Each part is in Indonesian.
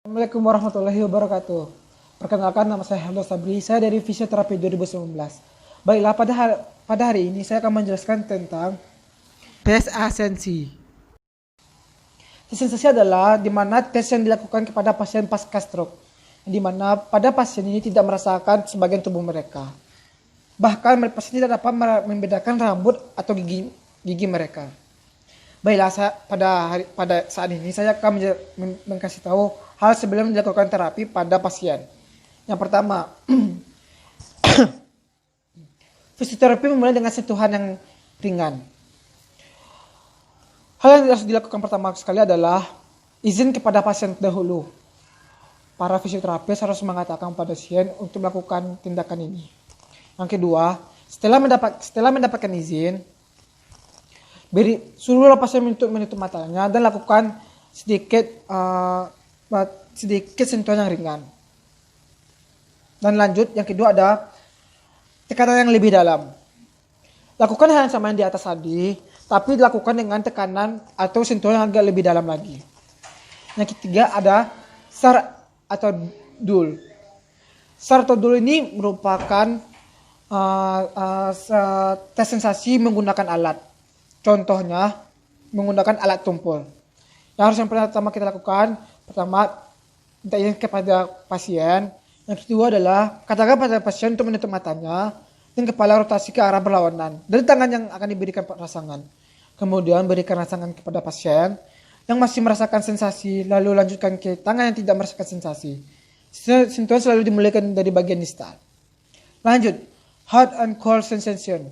Assalamualaikum warahmatullahi wabarakatuh. Perkenalkan, nama saya Halo Sabri, saya dari Fisioterapi 2019. Baiklah, pada hari ini saya akan menjelaskan tentang tes asensi. Tes asensi adalah di mana tes yang dilakukan kepada pasien pasca stroke, di mana pada pasien ini tidak merasakan sebagian tubuh mereka. Bahkan pasien tidak dapat membedakan rambut atau gigi mereka. Baiklah, pada saat ini saya akan kasih tahu hal sebelum dilakukan terapi pada pasien. Yang pertama, fisioterapi memulai dengan sentuhan yang ringan. Hal yang harus dilakukan pertama sekali adalah izin kepada pasien dahulu. Para fisioterapis harus mengatakan pada pasien untuk melakukan tindakan ini. Yang kedua, setelah mendapatkan izin, suruhlah pasien untuk menutup matanya dan lakukan sedikit sentuhan yang ringan. Dan lanjut, yang kedua ada tekanan yang lebih dalam. Lakukan hal yang sama yang di atas tadi, tapi dilakukan dengan tekanan atau sentuhan yang agak lebih dalam lagi. Yang ketiga ada SAR atau DUL. SAR atau DUL ini merupakan tes sensasi menggunakan alat. Contohnya menggunakan alat tumpul. Yang pertama kita lakukan, pertama minta izin kepada pasien. Yang kedua adalah katakan pada pasien untuk menutup matanya dan kepala rotasi ke arah berlawanan dari tangan yang akan diberikan rasangan. Kemudian berikan rasangan kepada pasien yang masih merasakan sensasi, lalu lanjutkan ke tangan yang tidak merasakan sensasi. Sentuhan selalu dimulaikan dari bagian distal. Lanjut, hot and cold sensation.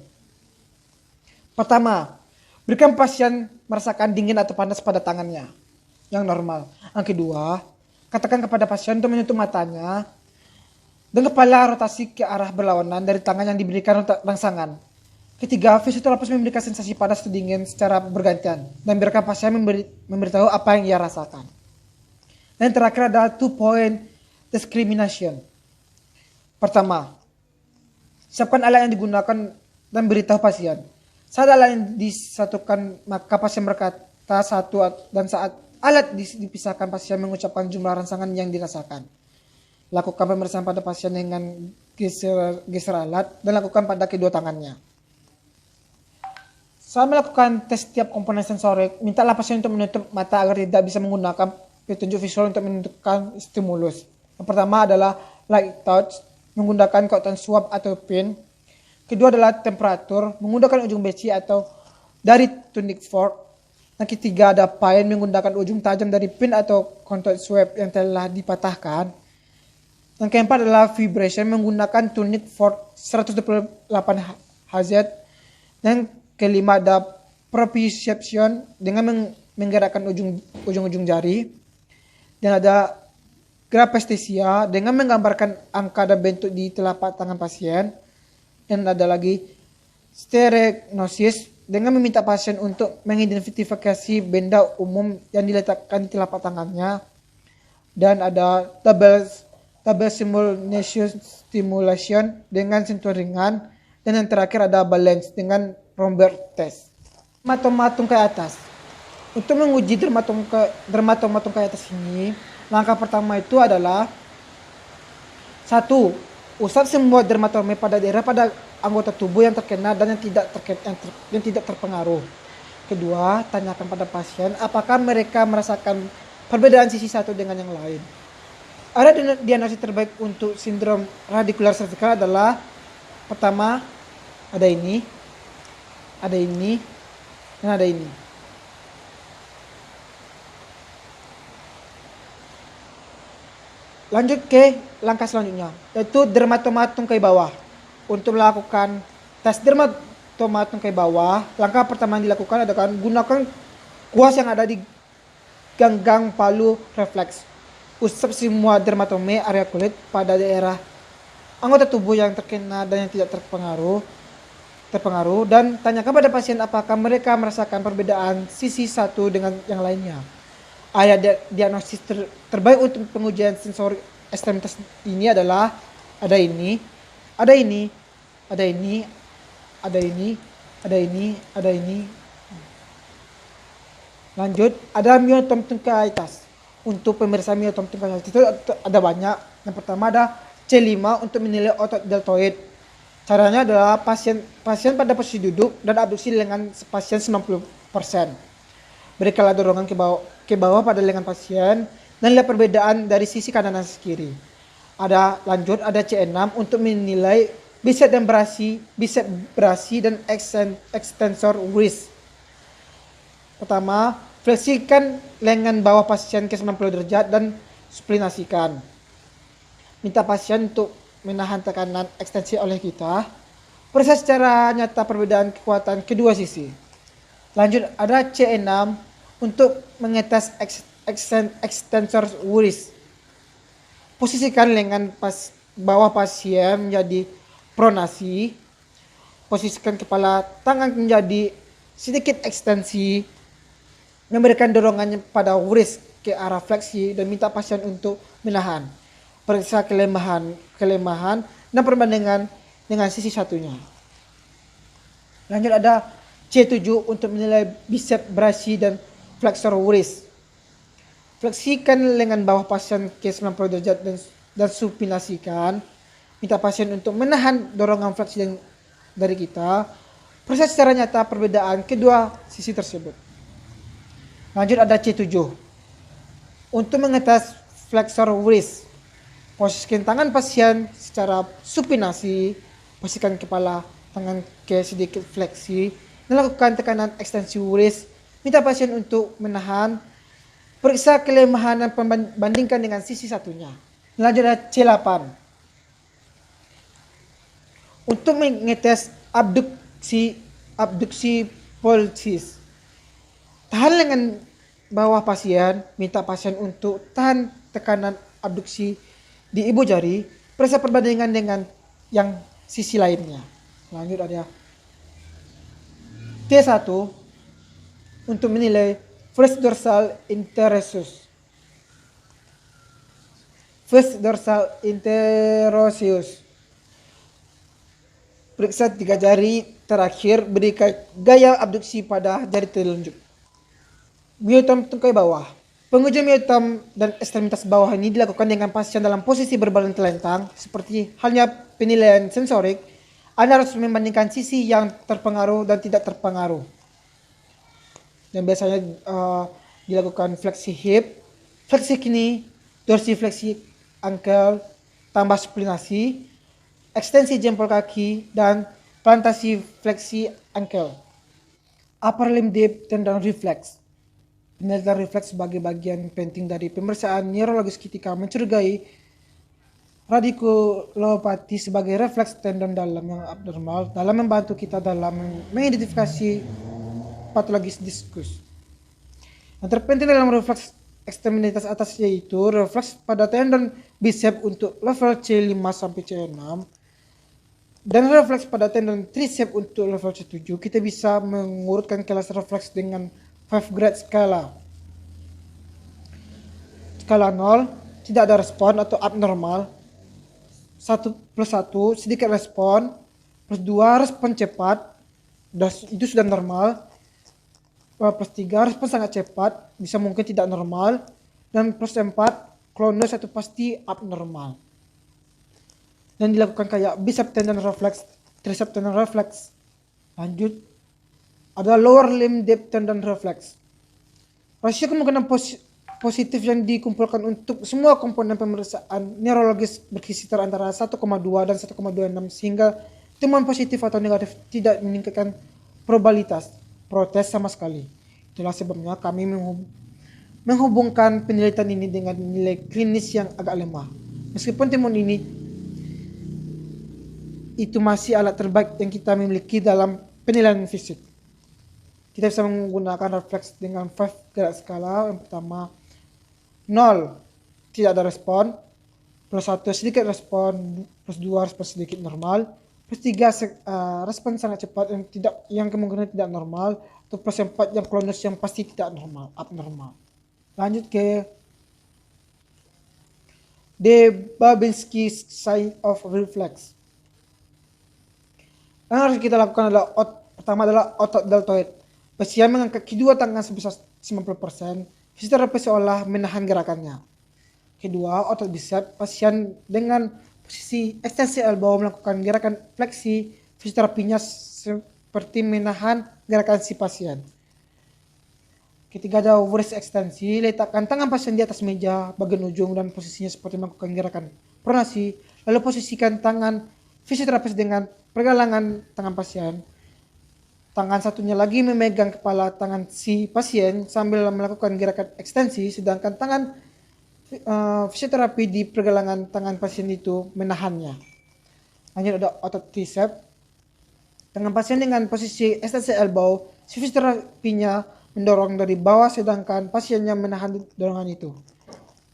Pertama, berikan pasien merasakan dingin atau panas pada tangannya yang normal. Yang kedua, katakan kepada pasien untuk menutup matanya dan kepala rotasi ke arah berlawanan dari tangan yang diberikan rangsangan. Ketiga, fisioterapis memberikan sensasi panas atau dingin secara bergantian dan biarkan pasien memberitahu apa yang ia rasakan. Dan terakhir ada 2-point discrimination. Pertama, siapkan alat yang digunakan dan beritahu pasien. Saat alat yang disatukan, maka pasien berkata satu, dan saat alat dipisahkan, pasien mengucapkan jumlah rangsangan yang dirasakan. Lakukan pemeriksaan pada pasien dengan geser alat dan lakukan pada kedua tangannya. Saat melakukan tes setiap komponen sensorik, mintalah pasien untuk menutup mata agar tidak bisa menggunakan petunjuk visual untuk menentukan stimulus. Yang pertama adalah light touch, menggunakan cotton swab atau pin. Kedua adalah temperatur, menggunakan ujung besi atau dari tuning fork. Yang ketiga ada pain, menggunakan ujung tajam dari pin atau cotton swab yang telah dipatahkan. Yang keempat adalah vibration, menggunakan tuning fork 128 Hz. Dan kelima ada proprioception, dengan menggerakkan ujung-ujung jari. Dan ada grapesthesia, dengan menggambarkan angka dan bentuk di telapak tangan pasien. Dan ada lagi stereognosis, dengan meminta pasien untuk mengidentifikasi benda umum yang diletakkan di telapak tangannya. Dan ada double stimulation dengan sentuhan ringan. Dan yang terakhir ada balance dengan Romberg test. Dermatomatum ke atas. Untuk menguji dermatomatum ke atas ini, langkah pertama itu adalah 1. Usap semua dermatome pada anggota tubuh yang terkena dan yang tidak terpengaruh. Kedua, tanyakan pada pasien apakah mereka merasakan perbedaan sisi satu dengan yang lain. Ada diagnosis terbaik untuk sindrom radicular cervical adalah pertama ada ini, dan ada ini. Lanjut ke langkah selanjutnya, yaitu dermatomatum ke bawah. Untuk melakukan tes dermatomatum ke bawah, langkah pertama yang dilakukan adalah gunakan kuas yang ada di ganggang palu refleks. Usap semua dermatome area kulit pada daerah anggota tubuh yang terkena dan yang tidak terpengaruh, dan tanyakan pada pasien apakah mereka merasakan perbedaan sisi satu dengan yang lainnya. Diagnosis terbaik untuk pengujian sensori ekstremitas ini adalah ada ini, ada ini, ada ini, ada ini, ada ini, ada ini. Lanjut, ada myotom ke atas. untuk pemeriksaan myotom tunggal itu ada banyak. Yang pertama ada C5 untuk menilai otot deltoid. Caranya adalah pasien pada posisi duduk dan abduksi lengan pasien 90%. Berikanlah dorongan ke bawah pada lengan pasien dan lihat perbedaan dari sisi kanan dan sisi kiri. Ada C6 untuk menilai bicep brasi dan extensor wrist. Pertama, fleksikan lengan bawah pasien ke 90 derajat dan supinasikan. Minta pasien untuk menahan tekanan ekstensi oleh kita. Periksa secara nyata perbedaan kekuatan kedua sisi. Lanjut, ada C6 untuk mengetes extensor wrist. Posisikan lengan bawah pasien menjadi pronasi. Posisikan kepala tangan menjadi sedikit ekstensi. Memberikan dorongannya pada wrist ke arah fleksi dan minta pasien untuk menahan. Periksa kelemahan dan perbandingan dengan sisi satunya. Lanjut, ada C7 untuk menilai bicep brasi dan flexor wrist. Fleksikan lengan bawah pasien ke 90 derajat dan supinasikan. Minta pasien untuk menahan dorongan fleksi dari kita. Periksa secara nyata perbedaan kedua sisi tersebut. Lanjut, ada C7 untuk mengetes flexor wrist. Posisikan tangan pasien secara supinasi. Posisikan kepala tangan ke sedikit fleksi. Dan lakukan tekanan ekstensi wrist. Minta pasien untuk menahan. Periksa kelemahan dan bandingkan dengan sisi satunya. Lanjut, ada C8 untuk mengetes abduksi polsis. Tahan lengan bawah pasien. Minta pasien untuk tahan tekanan abduksi di ibu jari. Periksa perbandingan dengan yang sisi lainnya. Lanjut, ada T1 untuk menilai first dorsal interosus. Periksa 3 jari terakhir, berikan gaya abduksi pada jari telunjuk. Myotom tungkai bawah. Pengujian myotom dan ekstremitas bawah ini dilakukan dengan pasien dalam posisi berbadan telentang. Seperti halnya penilaian sensorik, Anda harus membandingkan sisi yang terpengaruh dan tidak terpengaruh. Dan biasanya dilakukan fleksi hip, fleksi knie, dorsifleksi ankle, tambah supinasi, ekstensi jempol kaki, dan plantasi fleksi ankle. Upper limb dip tendon reflex. Penelitian refleks sebagai bagian penting dari pemeriksaan neurologis ketika mencurigai radikulopati sebagai refleks tendon dalam yang abnormal dalam membantu kita dalam mengidentifikasi patologis diskus. Yang terpenting dalam refleks ekstremitas atas yaitu refleks pada tendon bicep untuk level C5 sampai C6 dan refleks pada tendon tricep untuk level C7. Kita bisa mengurutkan kelas refleks dengan 5 grade skala. Skala 0, tidak ada respon atau abnormal. 1+1, sedikit respon. +2, respon cepat, itu sudah normal. +3, respon sangat cepat, bisa mungkin tidak normal. Dan +4, klonus atau pasti abnormal. Dan dilakukan kayak bicep tendon reflex, tricep tendon reflex. Lanjut, ada lower limb dip tendon reflex. Rasio kemungkinan positif yang dikumpulkan untuk semua komponen pemeriksaan neurologis berkisar antara 1,2 dan 1,26 sehingga temuan positif atau negatif tidak meningkatkan probabilitas protes sama sekali. Itulah sebabnya kami menghubungkan penelitian ini dengan nilai klinis yang agak lemah. Meskipun temuan ini itu masih alat terbaik yang kita miliki dalam penilaian fisik. Kita bisa menggunakan refleks dengan 5 grade skala. Yang pertama 0, tidak ada respon. +1, sedikit respon. +2, respon sedikit normal. +3, respon sangat cepat yang kemungkinan tidak normal. Atau +4, yang klonus yang pasti tidak normal, abnormal. Lanjut ke De Babinski sign of reflex. Yang harus kita lakukan pertama adalah otot deltoid. Pasien mengangkat kedua tangan sebesar 90%. Fisioterapi seolah menahan gerakannya. Kedua, otot bisep. Pasien dengan posisi ekstensi elbow melakukan gerakan fleksi. Fisioterapinya seperti menahan gerakan si pasien. Ketiga, ada wrist ekstensi. Letakkan tangan pasien di atas meja bagian ujung dan posisinya seperti melakukan gerakan pronasi. Lalu posisikan tangan fisioterapis dengan pergelangan tangan pasien. Tangan satunya lagi memegang kepala tangan si pasien sambil melakukan gerakan ekstensi, sedangkan tangan fisioterapi di pergelangan tangan pasien itu menahannya. Lanjut ada otot tricep. Tangan pasien dengan posisi ekstensi elbow, si fisioterapinya mendorong dari bawah sedangkan pasiennya menahan dorongan itu.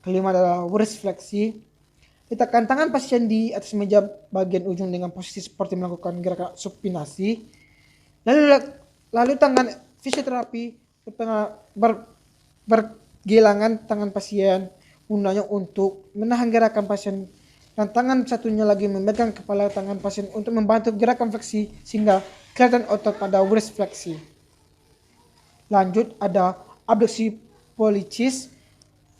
Kelima adalah wrist fleksi. Letakkan tangan pasien di atas meja bagian ujung dengan posisi seperti melakukan gerakan supinasi. Lalu tangan fisioterapi bergilangan tangan pasien gunanya untuk menahan gerakan pasien dan tangan satunya lagi memegang kepala tangan pasien untuk membantu gerakan fleksi sehingga kelihatan otot pada wrist fleksi. Lanjut ada abduksi pollicis.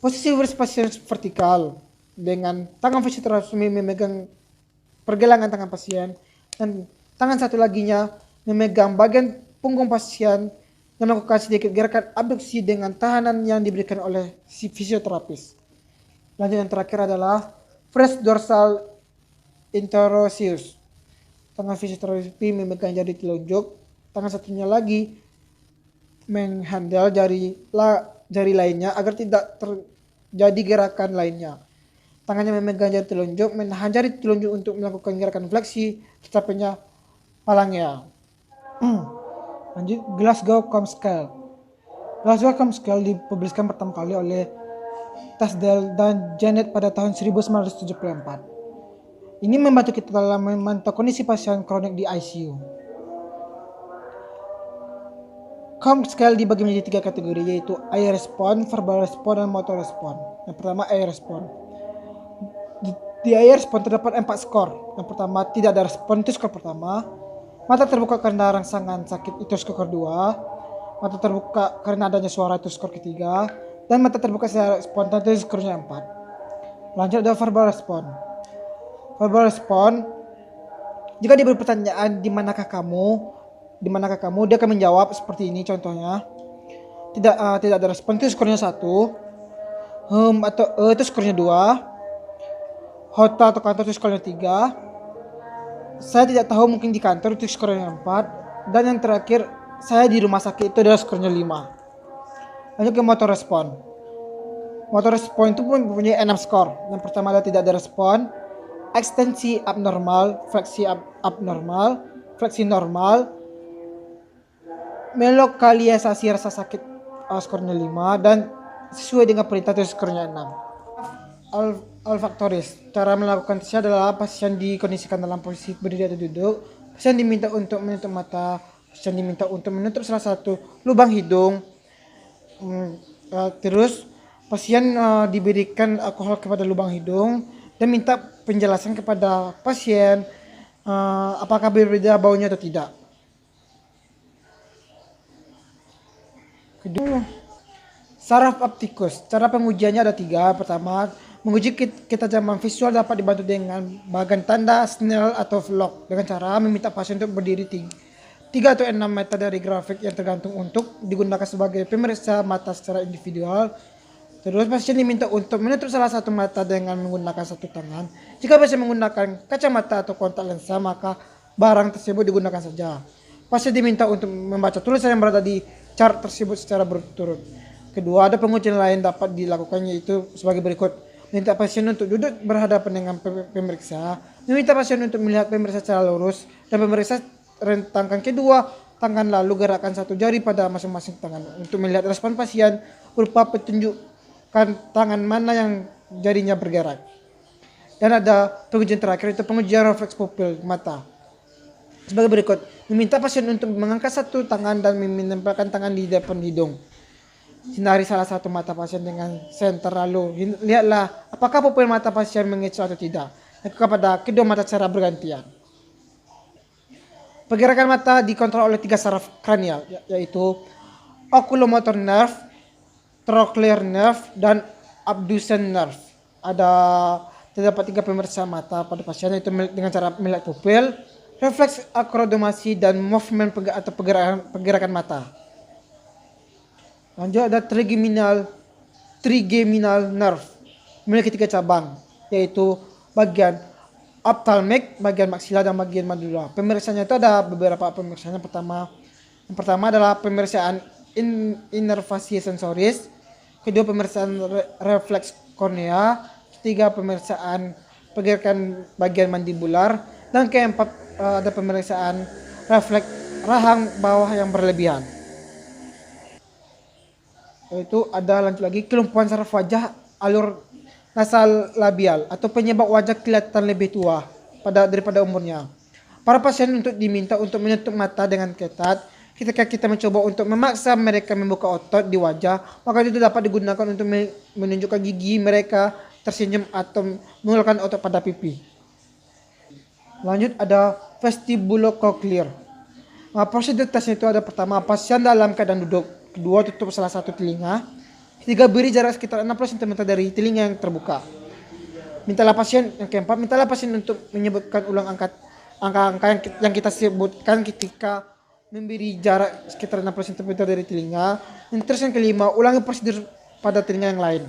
Posisi wrist pasien vertikal dengan tangan fisioterapi memegang pergelangan tangan pasien dan tangan satu laginya memegang bagian punggung pasien dan melakukan sedikit gerakan abduksi dengan tahanan yang diberikan oleh si fisioterapis. Lanjut yang terakhir adalah press dorsal interosseous. Tangan fisioterapi memegang jari telunjuk, tangan satunya lagi menghandle jari lainnya agar tidak terjadi gerakan lainnya. Tangannya memegang jari telunjuk, menahan jari telunjuk untuk melakukan gerakan fleksi, tetapinya palangnya. Lanjut Glasgow Coma Scale. Glasgow Coma Scale dipublikasikan pertama kali oleh Tasdell dan Janet pada tahun 1974. Ini membantu kita dalam memantau kondisi pasien kronik di ICU. Coma Scale dibagi menjadi 3 kategori, yaitu eye response, verbal response, dan motor response. Yang pertama eye response. Di eye response terdapat 4 skor. Yang pertama tidak ada respon, itu skor pertama. Mata terbuka karena rangsangan sakit, itu skor kedua. Mata terbuka karena adanya suara, itu skor ketiga. Dan mata terbuka secara spontan, itu skornya 4. Lanjut ada verbal response. Verbal response, jika diberi pertanyaan di manakah kamu, dia akan menjawab seperti ini contohnya. Tidak ada respon, itu skornya 1. Atau itu skornya 2. Hotel atau kantor, itu skornya 3. Saya tidak tahu, mungkin di kantor, itu skornya 4. Dan yang terakhir, saya di rumah sakit, itu adalah skornya 5. Lanjut ke motor respon. Motor respon itu pun mempunyai 6 skor. Yang pertama adalah tidak ada respon, ekstensi abnormal, fleksi abnormal, fleksi normal, melokalisasi rasa sakit, skornya 5. Dan sesuai dengan perintah, itu skornya 6. Olfaktoris. Cara melakukan tesnya adalah pasien dikondisikan dalam posisi berdiri atau duduk. Pasien diminta untuk menutup mata. Pasien diminta untuk menutup salah satu lubang hidung. Terus pasien diberikan alkohol kepada lubang hidung dan minta penjelasan kepada pasien apakah berbeda baunya atau tidak. Kedua, saraf optikus. Cara pengujiannya ada 3. Pertama, menguji ketajaman visual dapat dibantu dengan bagan tanda Snell atau vlog dengan cara meminta pasien untuk berdiri 3 atau 6 meter dari grafik yang tergantung untuk digunakan sebagai pemeriksa mata secara individual. Terus pasien diminta untuk menutup salah satu mata dengan menggunakan satu tangan. Jika pasien menggunakan kacamata atau kontak lensa, maka barang tersebut digunakan saja. Pasien diminta untuk membaca tulisan yang berada di chart tersebut secara berturut. Kedua, ada pengujian lain dapat dilakukan, yaitu sebagai berikut. Minta pasien untuk duduk berhadapan dengan pemeriksa. Meminta pasien untuk melihat pemeriksa secara lurus dan pemeriksa rentangkan kedua tangan lalu gerakan satu jari pada masing-masing tangan untuk melihat respon pasien berupa petunjukkan tangan mana yang jarinya bergerak. Dan ada pengujian terakhir, itu pengujian refleks pupil mata. Sebagai berikut, meminta pasien untuk mengangkat satu tangan dan menempelkan tangan di depan hidung. Sinari salah satu mata pasien dengan senter, lalu lihatlah apakah pupil mata pasien mengecil atau tidak. Lakukan pada kedua mata secara bergantian. Pergerakan mata dikontrol oleh 3 saraf kranial, yaitu oculomotor nerve, trochlear nerve, dan abducens nerve. Ada terdapat 3 pemeriksaan mata pada pasien, yaitu dengan cara melihat pupil, refleks akrodomasi, dan movement atau pergerakan mata. Lanjut ada trigeminal nerve, memiliki 3 cabang, yaitu bagian ophthalmic, bagian maksila, dan bagian medula. Pemeriksaannya itu ada beberapa pemeriksaan. Yang pertama adalah pemeriksaan inervasi sensoris, kedua pemeriksaan refleks kornea, ketiga pemeriksaan pergerakan bagian mandibular, dan keempat ada pemeriksaan refleks rahang bawah yang berlebihan. Itu ada lanjut lagi kelumpuhan saraf wajah alur nasal labial atau penyebab wajah kelihatan lebih tua daripada umurnya. Para pasien untuk diminta untuk menutup mata dengan ketat ketika kita mencoba untuk memaksa mereka membuka otot di wajah, maka itu dapat digunakan untuk menunjukkan gigi mereka tersenyum atau mengeluarkan otot pada pipi. Lanjut ada vestibulocochlear. Prosedur tesnya itu ada pertama pasien dalam keadaan duduk, kedua tutup salah satu telinga, ketiga beri jarak sekitar 60 cm dari telinga yang terbuka. Mintalah pasien untuk menyebutkan ulang angka-angka yang kita sebutkan ketika memberi jarak sekitar 60 cm dari telinga. Dan terus yang kelima, ulangi prosedur pada telinga yang lain.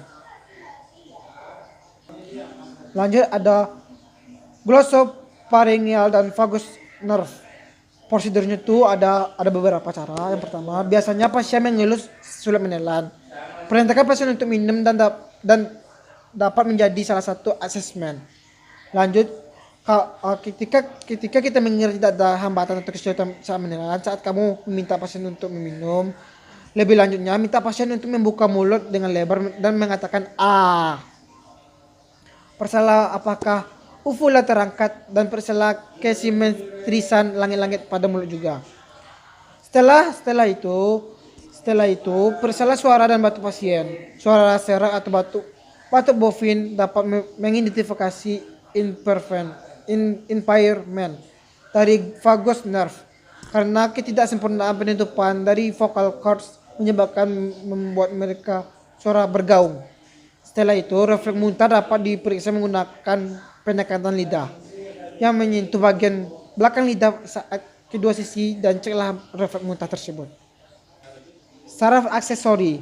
Lanjut ada glossopharyngeal dan vagus nerve. Prosedurnya itu ada beberapa cara. Yang pertama, biasanya pasien mengelus sulit menelan. Perintahkan pasien untuk minum dan dapat menjadi salah satu asesmen. Lanjut, ketika kita mengira tidak ada hambatan atau kesulitan saat menelan, saat kamu meminta pasien untuk meminum, lebih lanjutnya minta pasien untuk membuka mulut dengan lebar dan mengatakan "ah". Persalah apakah uvula terangkat dan persalah kesimetrisan langit-langit pada mulut juga. Setelah itu persalah suara dan batuk pasien. Suara serak atau batuk bovin dapat mengidentifikasi impairment dari vagus nerve karena ketidaksempurnaan penutupan dari vocal cords membuat mereka suara bergaung. Setelah itu, refleks muntah dapat diperiksa menggunakan pendekatan lidah yang menyentuh bagian belakang lidah saat kedua sisi dan ceklah refleks muntah tersebut. Saraf aksesori.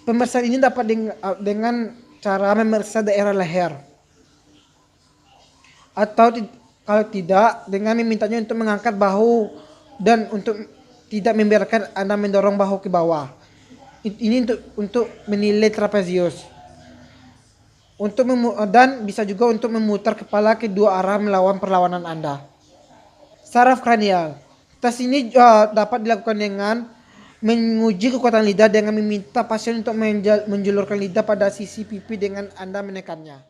Pemeriksaan ini dapat dengan cara memeriksa daerah leher. Atau kalau tidak, dengan memintanya untuk mengangkat bahu dan untuk tidak membiarkan Anda mendorong bahu ke bawah. Ini untuk menilai trapezius. Dan bisa juga untuk memutar kepala ke dua arah melawan perlawanan Anda. Saraf kranial. Tes ini dapat dilakukan dengan menguji kekuatan lidah dengan meminta pasien untuk menjulurkan lidah pada sisi pipi dengan Anda menekannya.